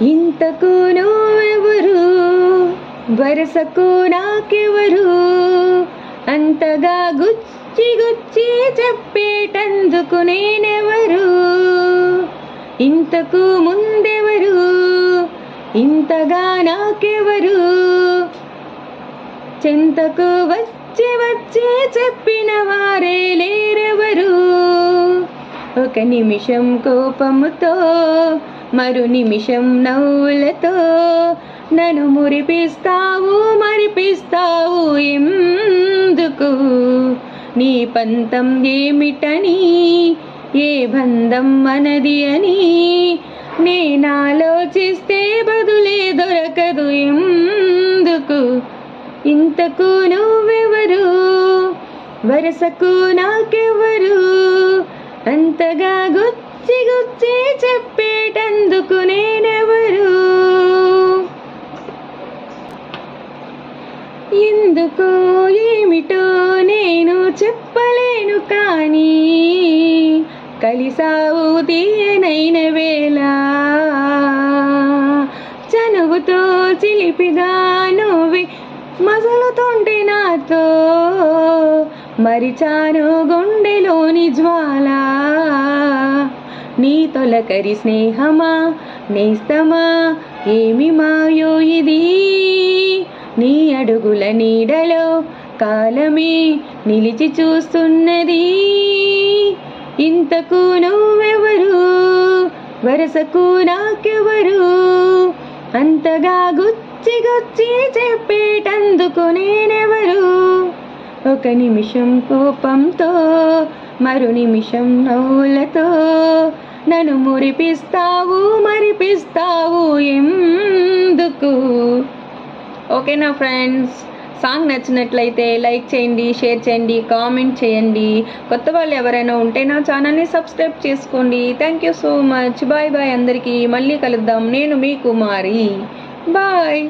ఇంతకు నువ్వెవరు, వరసకు నాకెవరు, అంతగా గుచ్చి గుచ్చి చెప్పేటందుకు నేనెవరు, ఇంతకు ముందెవరు, ఇంతగా నాకెవరు, చెంతకు వచ్చి వచ్చి చెప్పిన వారే లేరెవరు. ఒక నిమిషం కోపముతో, మరు నిమిషం నవ్వులతో నన్ను మురిపిస్తావు మరిపిస్తావు ఎందుకు. నీ పంతం ఏమిటని, ఏ బంధం మనది అని నేనాలోచిస్తే బదులే దొరకదు ఎందుకు. ఇంతకు నువ్వెవరు, వరసకు నాకెవరు, అంతగా గుచ్చి గుచ్చి చెప్పేటందుకు నేనెవరు. ఎందుకో ఏమిటో నేను చెప్పలేను కానీ, కలిసావు తీయనైన వేళ, చనువుతో చిలిపిగా నువ్వే మసలుతుంటే నాతో, మరిచాను గుండెలోని జ్వాల. నీ తొలకరి స్నేహమా నేస్తమా ఏమి మాయో ఇది, నీ అడుగుల నీడలో కాలమే నిలిచి చూస్తున్నది. ఇంతకు నువ్వెవరు, వరసకు నాకెవరు, అంతగా గుచ్చి గుచ్చి చెప్పేటందుకు నేనెవరు. ఒక నిమిషం కోపంతో, మరు నిమిషం నవ్వులతో నన్ను మురిపిస్తావు మరిపిస్తావు ఎందుకు. ఓకేనా ఫ్రెండ్స్, సాంగ్ నచ్చినట్లయితే లైక్ చేయండి, షేర్ చేయండి, కామెంట్ చేయండి. కొత్త వాళ్ళు ఎవరైనా ఉంటే నా ఛానల్ని సబ్స్క్రైబ్ చేసుకోండి. Thank you so much. Bye bye అందరికీ. మళ్ళీ కలుద్దాం. నేను మీ కుమారి. బాయ్.